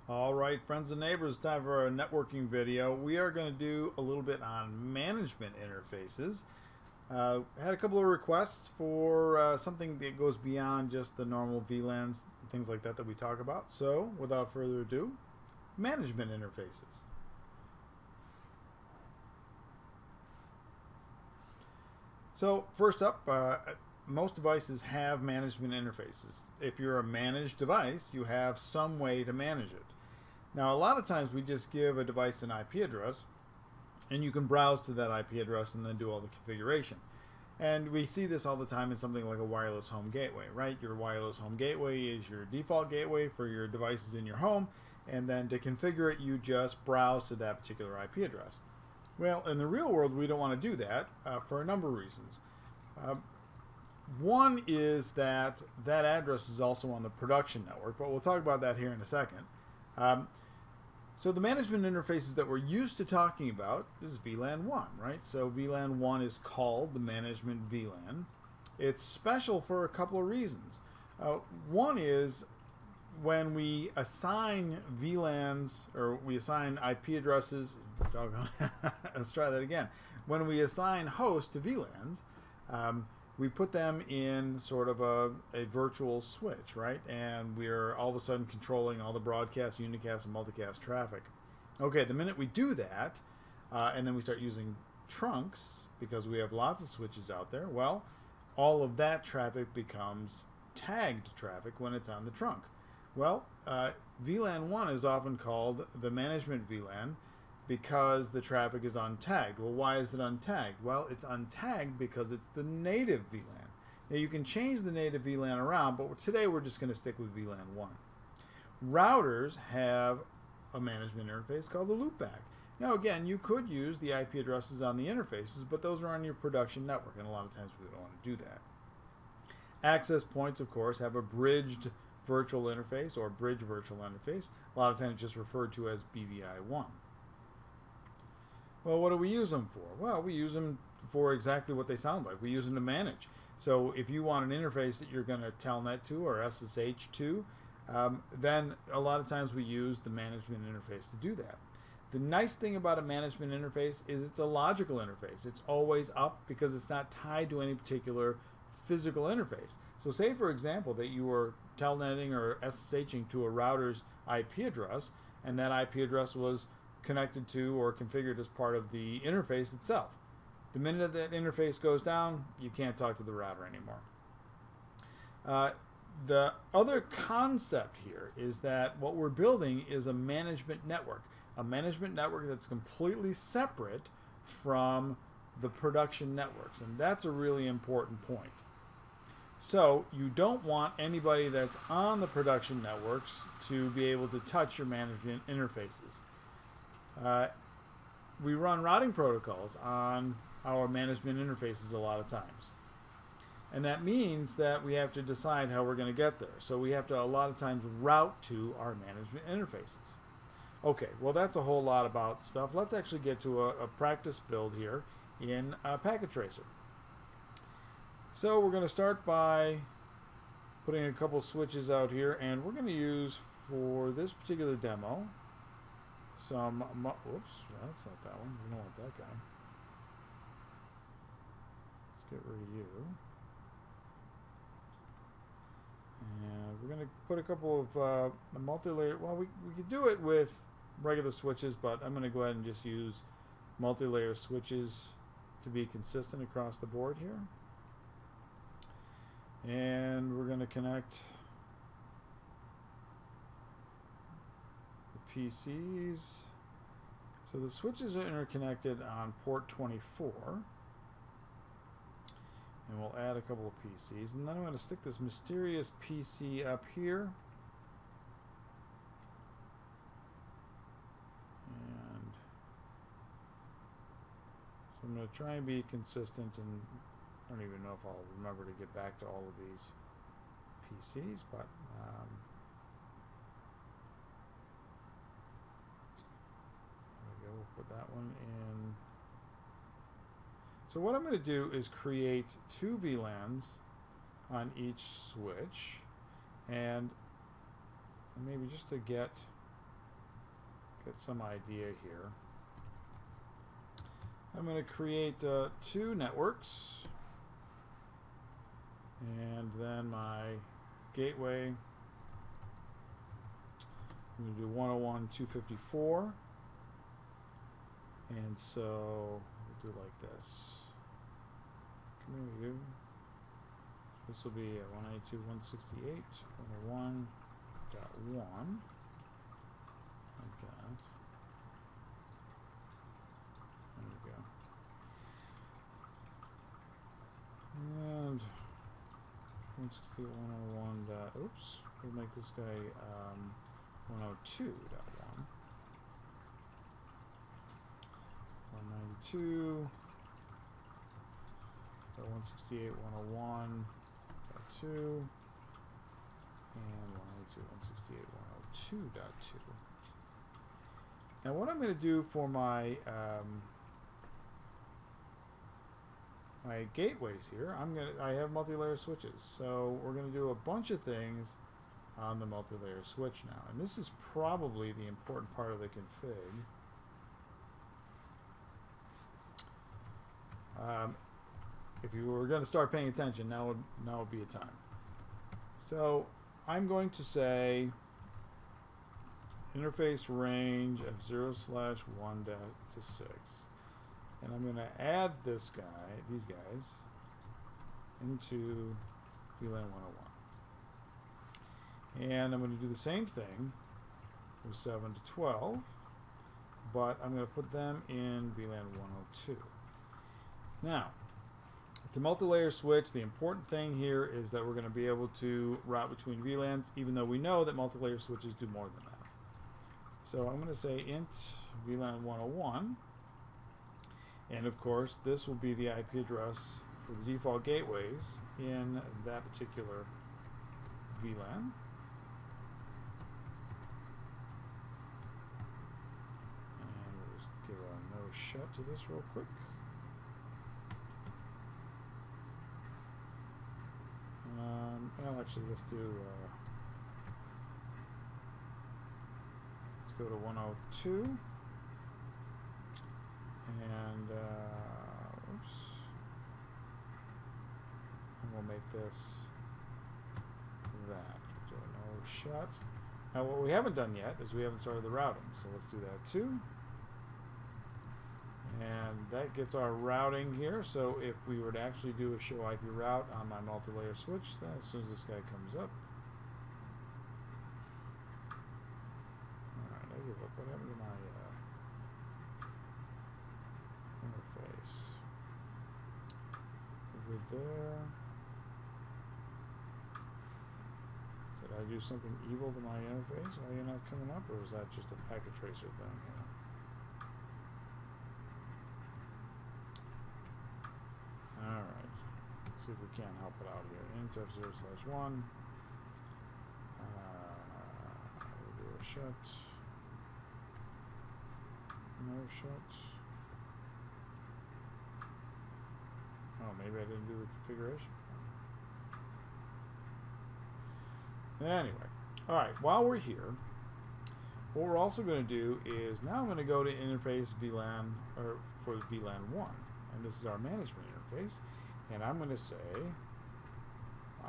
All right, friends and neighbors, time for a networking video. We are going to do a little bit on management interfaces. I had a couple of requests for something that goes beyond just the normal VLANs, things like that we talk about. So, without further ado, management interfaces. So, first up, most devices have management interfaces. If you're a managed device, you have some way to manage it. Now, a lot of times we just give a device an IP address, and you can browse to that IP address and then do all the configuration. And we see this all the time in something like a wireless home gateway, right? Your wireless home gateway is your default gateway for your devices in your home, and then to configure it, you just browse to that particular IP address. Well, in the real world, we don't want to do that for a number of reasons. One is that address is also on the production network, but we'll talk about that here in a second. So the management interfaces that we're used to talking about is VLAN 1, right? So VLAN 1 is called the management VLAN. It's special for a couple of reasons. One is when we assign VLANs, or we assign IP addresses, let's try that again. When we assign hosts to VLANs, we put them in sort of a virtual switch, right? And we're all of a sudden controlling all the broadcast, unicast, and multicast traffic. Okay, the minute we do that, and then we start using trunks, because we have lots of switches out there, well, all of that traffic becomes tagged traffic when it's on the trunk. Well, VLAN 1 is often called the management VLAN because the traffic is untagged. Well, why is it untagged? Well, it's untagged because it's the native VLAN. Now, you can change the native VLAN around, but today we're just going to stick with VLAN 1. Routers have a management interface called the loopback. Now, again, you could use the IP addresses on the interfaces, but those are on your production network, and a lot of times we don't want to do that. Access points, of course, have a bridged virtual interface or bridge virtual interface. A lot of times just referred to as BVI1. Well, what do we use them for? Well, we use them for exactly what they sound like. We use them to manage. So if you want an interface that you're going to telnet to or SSH to, then a lot of times we use the management interface to do that. The nice thing about a management interface is it's a logical interface. It's always up because it's not tied to any particular physical interface. So say, for example, that you were telnetting or SSHing to a router's IP address, and that IP address was connected to or configured as part of the interface itself. The minute that interface goes down, you can't talk to the router anymore. The other concept here is that what we're building is a management network that's completely separate from the production networks, and that's a really important point. So you don't want anybody that's on the production networks to be able to touch your management interfaces. We run routing protocols on our management interfaces a lot of times. And that means that we have to decide how we're going to get there. So we have to, a lot of times, route to our management interfaces. Okay, well, that's a whole lot about stuff. Let's actually get to a practice build here in Packet Tracer. So we're going to start by putting a couple switches out here, and we're going to use, for this particular demo, some, whoops, that's not that one. We don't want that guy. Let's get rid of you. And we're going to put a couple of multi-layer, well, we could do it with regular switches, but I'm going to go ahead and just use multi-layer switches to be consistent across the board here. And we're going to connect PCs. So the switches are interconnected on port 24. And we'll add a couple of PCs. And then I'm going to stick this mysterious PC up here. And so I'm going to try and be consistent, and I don't even know if I'll remember to get back to all of these PCs, but we'll put that one in. So what I'm going to do is create two VLANs on each switch, and maybe just to get get some idea here. I'm going to create 2 networks, and then my gateway, I'm going to do 101.254, and so we'll do like this. This will be 192.168.101, like that. There we go. And 168.101. Oops. We'll make this guy 102.1. 192. 168.101.2 and 192.168.102.2. Now what I'm going to do for my my gateways here, I have multi-layer switches, so we're going to do a bunch of things on the multi-layer switch now, and this is probably the important part of the config. If you were going to start paying attention, now would be a time. So I'm going to say interface range of 0/1 to 6, and I'm going to add these guys into VLAN 101, and I'm going to do the same thing with 7 to 12, but I'm going to put them in VLAN 102. Now, it's a multi-layer switch. The important thing here is that we're going to be able to route between VLANs, even though we know that multi-layer switches do more than that. So I'm going to say int VLAN 101, and of course this will be the IP address for the default gateways in that particular VLAN. And we'll just give a no shut to this real quick. Well, actually, let's go to 102, and oops, and we'll make this that. Do a no shut. Now, what we haven't done yet is we haven't started the routing, so let's do that too. And that gets our routing here. So if we were to actually do a show IP route on my multi-layer switch, then as soon as this guy comes up, alright, I give up. What happened to my interface? Good there. Did I do something evil to my interface? Are you not coming up, or is that just a packet tracer thing here? Alright, let's see if we can help it out here. Int f0/1. We'll do a shut. No shut. Oh, maybe I didn't do the configuration. Anyway, alright, while we're here, what we're also going to do is now I'm going to go to interface VLAN, or for VLAN 1. And this is our management interface, and I'm going to say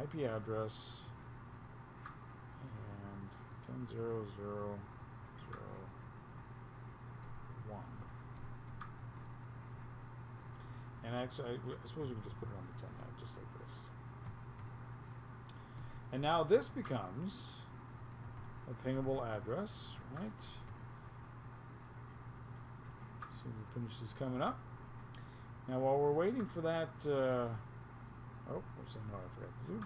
IP address and 10.0.0.0.1. And actually, I suppose we can just put it on the 10.9, just like this. And now this becomes a pingable address, right? So we finish this coming up. Now, while we're waiting for that, oh, whoops, I know I forgot to do.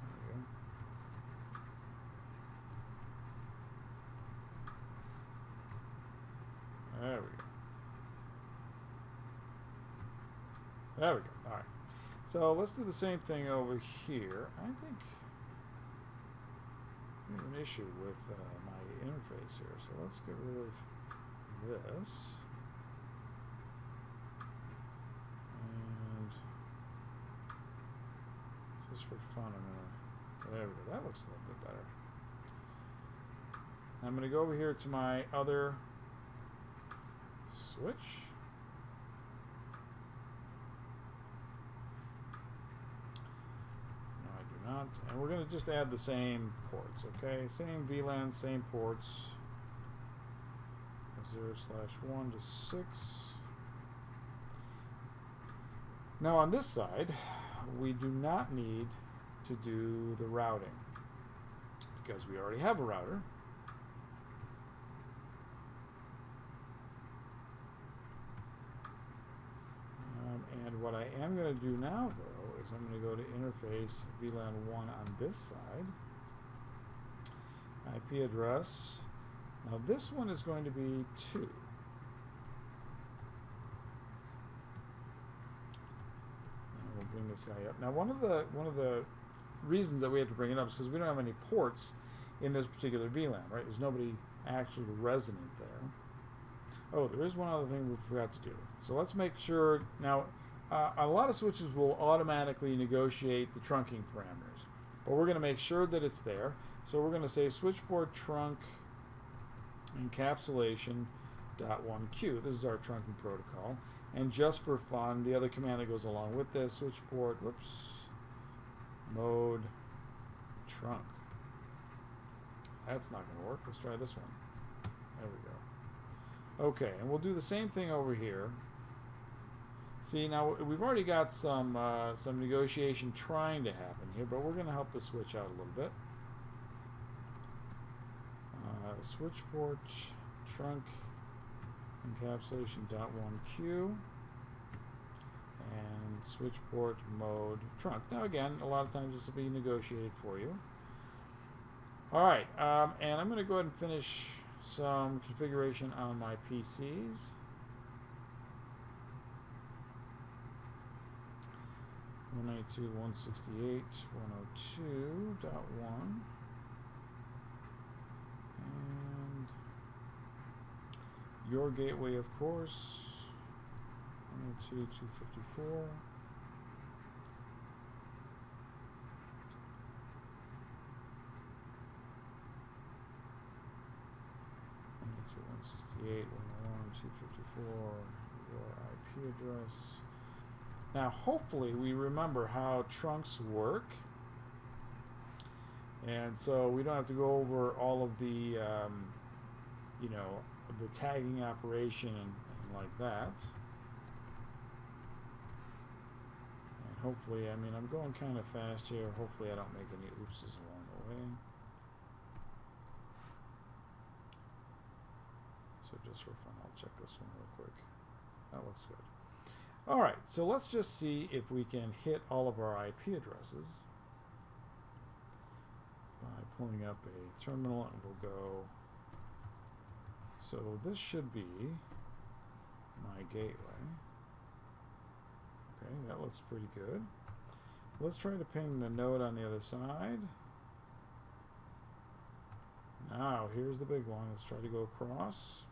There we go. There we go. There we go. All right. So let's do the same thing over here. I think we have an issue with my interface here. So let's get rid of this. Just for fun, there we go. That looks a little bit better. I'm going to go over here to my other switch. No, I do not. And we're going to just add the same ports, okay? Same VLAN, same ports. 0/1 to 6. Now on this side, we do not need to do the routing because we already have a router. And what I am going to do now, though, is I'm going to go to interface VLAN 1 on this side. IP address. Now this one is going to be 2. And we'll bring this guy up. Now one of the reasons that we have to bring it up is because we don't have any ports in this particular VLAN, right? There's nobody actually resident there. Oh, there is one other thing we forgot to do. So let's make sure now. A lot of switches will automatically negotiate the trunking parameters, but we're going to make sure that it's there. So we're going to say switch port trunk encapsulation .1Q. This is our trunking protocol. And just for fun, the other command that goes along with this, switch port, mode trunk. That's not going to work. Let's try this one. There we go. Okay, and we'll do the same thing over here. See, now we've already got some negotiation trying to happen here, but we're going to help the switch out a little bit. Switch port trunk encapsulation .1Q and switch port mode trunk. Now again, a lot of times this will be negotiated for you. All right, and I'm going to go ahead and finish some configuration on my PCs. 192.168.102.1 and your gateway, of course, 192.254. Your IP address. Now, hopefully, we remember how trunks work, and so we don't have to go over all of the, you know, the tagging operation and like that. And hopefully, I mean, I'm going kind of fast here. Hopefully, I don't make any oopses along the way. So just for fun, I'll check this one real quick. That looks good. All right, so let's just see if we can hit all of our IP addresses by pulling up a terminal, and we'll go. So this should be my gateway. Okay, that looks pretty good. Let's try to ping the node on the other side. Now, here's the big one. Let's try to go across.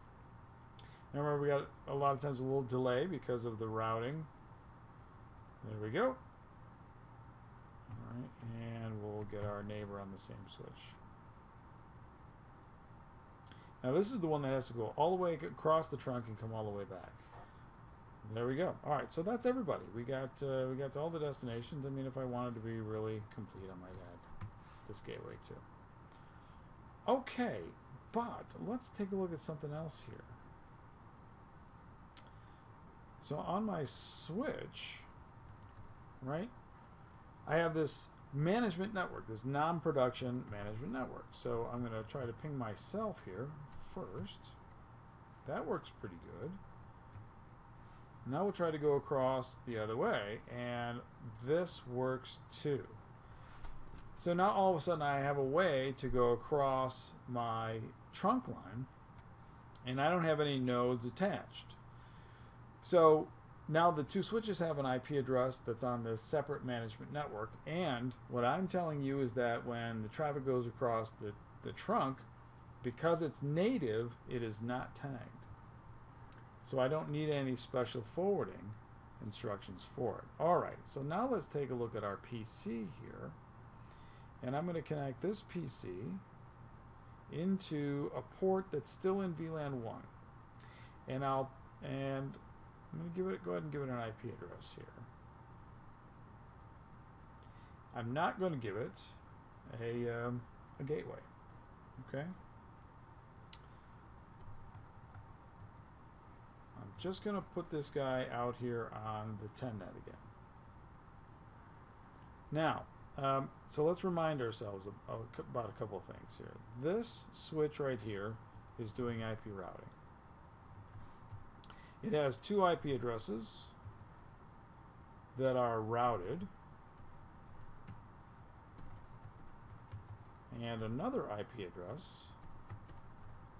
Now remember, we got a lot of times a little delay because of the routing. There we go. All right, and we'll get our neighbor on the same switch. Now this is the one that has to go all the way across the trunk and come all the way back. There we go. All right, so that's everybody. We got to all the destinations. I mean, if I wanted to be really complete, I might add this gateway too. Okay, but let's take a look at something else here. So on my switch, right, I have this management network, this non-production management network. So I'm going to try to ping myself here first. That works pretty good. Now we'll try to go across the other way, and this works too. So now all of a sudden I have a way to go across my trunk line, and I don't have any nodes attached. So now the two switches have an IP address that's on this separate management network, and what I'm telling you is that when the traffic goes across the trunk, because it's native, it is not tagged. So I don't need any special forwarding instructions for it. All right, so now let's take a look at our PC here. And I'm going to connect this PC into a port that's still in VLAN 1. And I'm going to go ahead and give it an IP address here. I'm not going to give it a gateway. Okay. I'm just going to put this guy out here on the 10 net again. Now, so let's remind ourselves about a couple of things here. This switch right here is doing IP routing. It has two IP addresses that are routed and another IP address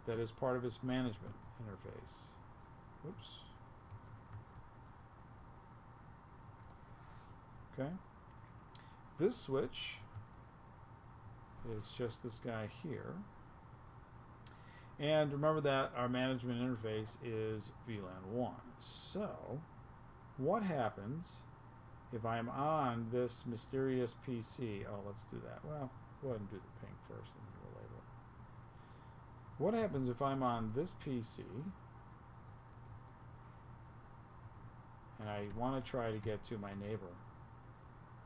that is part of its management interface. Oops. Okay. This switch is just this guy here. And remember that our management interface is VLAN 1. So, what happens if I'm on this mysterious PC? Oh, let's do that. Well, go ahead and do the ping first and then we'll label it. What happens if I'm on this PC and I want to try to get to my neighbor?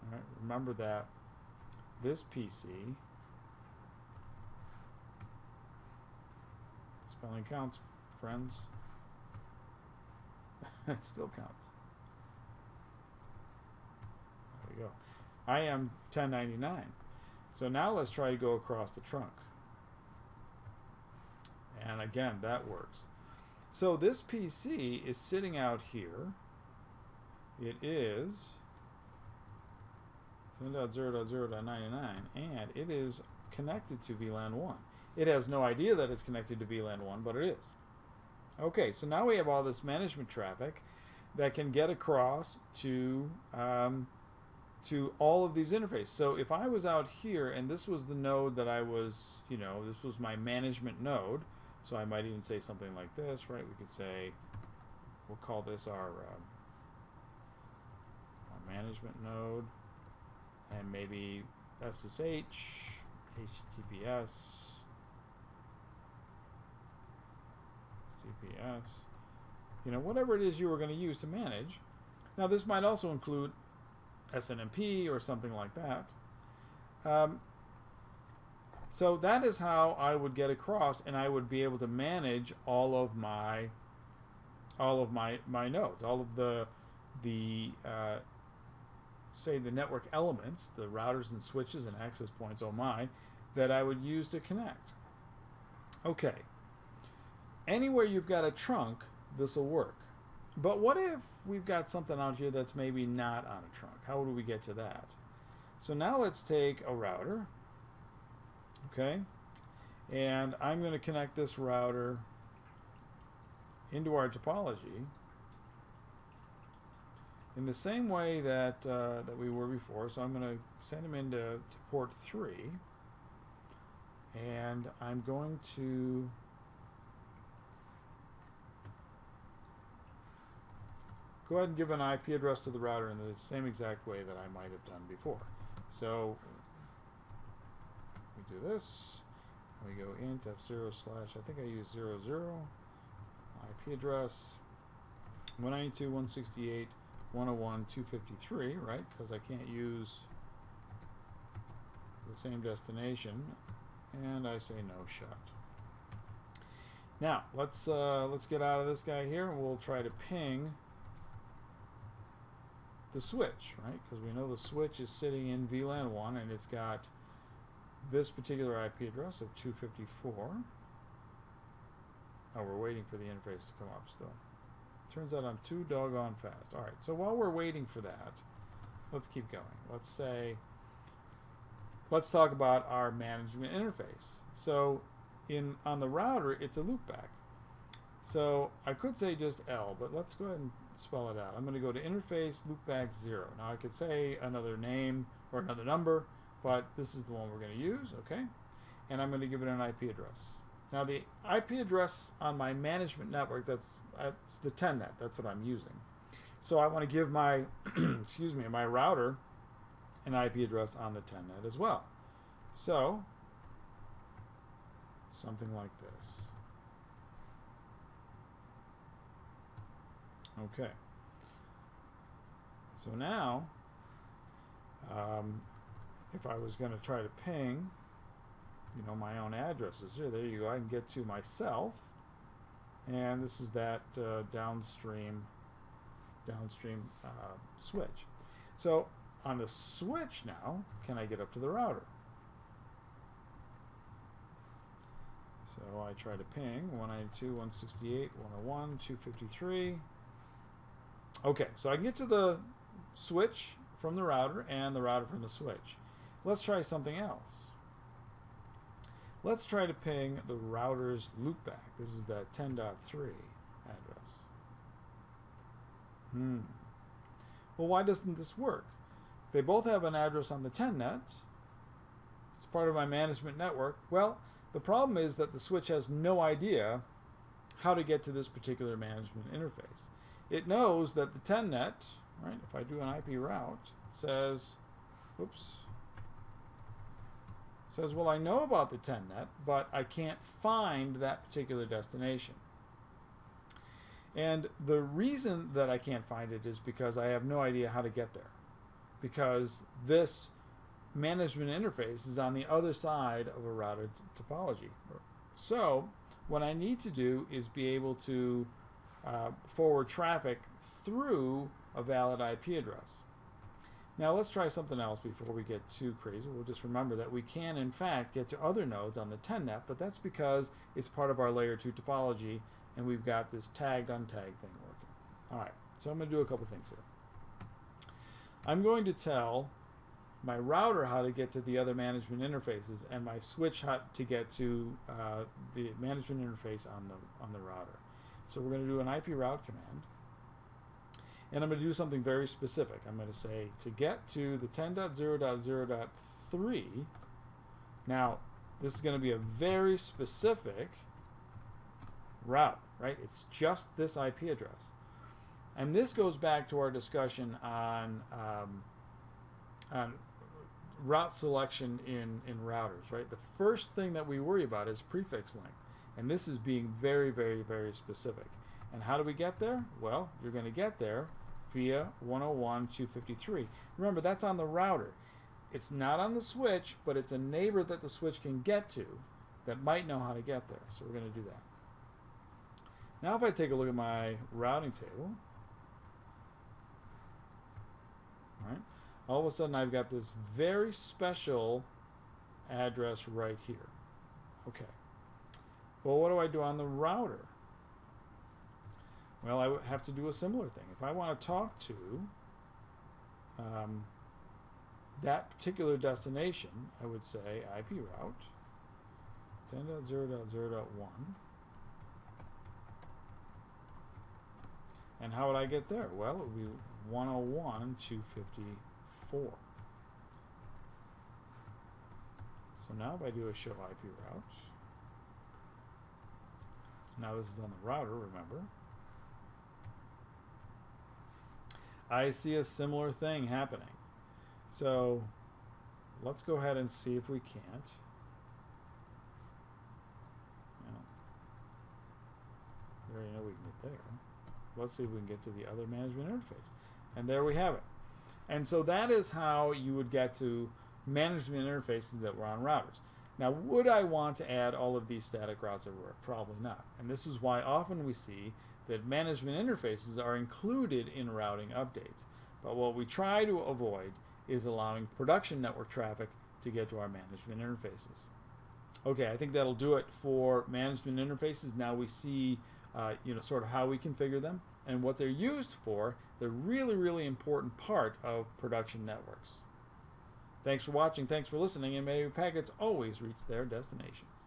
All right, remember that this PC, spelling counts, friends. It still counts. There we go. I am 1099. So now let's try to go across the trunk. And again, that works. So this PC is sitting out here. It is 10.0.0.99, and it is connected to VLAN 1. It has no idea that it's connected to VLAN 1, but it is. Okay, so now we have all this management traffic that can get across to all of these interfaces. So if I was out here and this was the node that I was, this was my management node, so I might even say something like this, right? We could say, we'll call this our management node, and maybe SSH, HTTPS, GPS, whatever it is you were going to use to manage. Now this might also include SNMP or something like that. So that is how I would get across, and I would be able to manage all of my nodes, all of the say the network elements, the routers and switches and access points, oh my, that I would use to connect. Okay. Anywhere you've got a trunk, this will work. But what if we've got something out here that's maybe not on a trunk? How do we get to that? So now let's take a router, okay, and I'm going to connect this router into our topology in the same way that that we were before. So I'm going to send them into port 3, and I'm going to go ahead and give an IP address to the router in the same exact way that I might have done before. So we do this, we go int f0 / I think I use 00, IP address 192.168.101.253, right? Because I can't use the same destination, and I say no shut. Now let's get out of this guy here, and we'll try to ping the switch, right? Because we know the switch is sitting in VLAN 1 and it's got this particular IP address of 254. Oh, we're waiting for the interface to come up still. Turns out I'm too doggone fast. All right, so while we're waiting for that, let's keep going. Let's talk about our management interface. So on the router, it's a loopback. So I could say just L, but let's go ahead and spell it out. I'm going to go to interface loopback 0. Now I could say another name or another number, but this is the one we're going to use, okay? And I'm going to give it an IP address. Now the IP address on my management network, that's the 10 net. That's what I'm using. So I want to give my excuse me, my router an IP address on the 10 net as well. So something like this. Okay. So now, if I was going to try to ping, you know, my own addresses here, there you go. I can get to myself, and this is that downstream switch. So on the switch now, can I get up to the router? So I try to ping 192.168.101.253. Okay, so I can get to the switch from the router and the router from the switch. Let's try something else. Let's try to ping the router's loopback. This is that 10.3 address. Well, why doesn't this work? They both have an address on the 10net. It's part of my management network. Well, the problem is that the switch has no idea how to get to this particular management interface. It knows that the 10net, right, if I do an IP route, says, well, I know about the 10net, but I can't find that particular destination. And the reason that I can't find it is because I have no idea how to get there. Because this management interface is on the other side of a routed topology. So what I need to do is be able to forward traffic through a valid IP address. Now let's try something else before we get too crazy. We'll just remember that we can in fact get to other nodes on the 10net, but that's because it's part of our layer 2 topology and we've got this tagged untagged thing working. Alright, so I'm going to do a couple things here. I'm going to tell my router how to get to the other management interfaces and my switch how to get to the management interface on the router. So we're going to do an IP route command. And I'm going to do something very specific. I'm going to say to get to the 10.0.0.3. Now, this is going to be a very specific route, right? It's just this IP address. And this goes back to our discussion on route selection in routers, right? The first thing that we worry about is prefix length. And this is being very, very, very specific. And how do we get there? Well, you're going to get there via 101.253. Remember, that's on the router. It's not on the switch, but it's a neighbor that the switch can get to that might know how to get there. So we're going to do that. Now if I take a look at my routing table, right, all of a sudden I've got this very special address right here. Okay. Well, what do I do on the router? Well, I would have to do a similar thing. If I want to talk to that particular destination, I would say IP route 10.0.0.1. And how would I get there? Well, it would be 101.254. So now if I do a show IP route, now this is on the router, remember. I see a similar thing happening. So let's go ahead and see if we can't. We already know we can get there. Let's see if we can get to the other management interface. And there we have it. And so that is how you would get to management interfaces that were on routers. Now, would I want to add all of these static routes everywhere? Probably not. And this is why often we see that management interfaces are included in routing updates. But what we try to avoid is allowing production network traffic to get to our management interfaces. Okay, I think that'll do it for management interfaces. Now we see sort of how we configure them and what they're used for. They're really, really important part of production networks. Thanks for watching, thanks for listening, and may your packets always reach their destinations.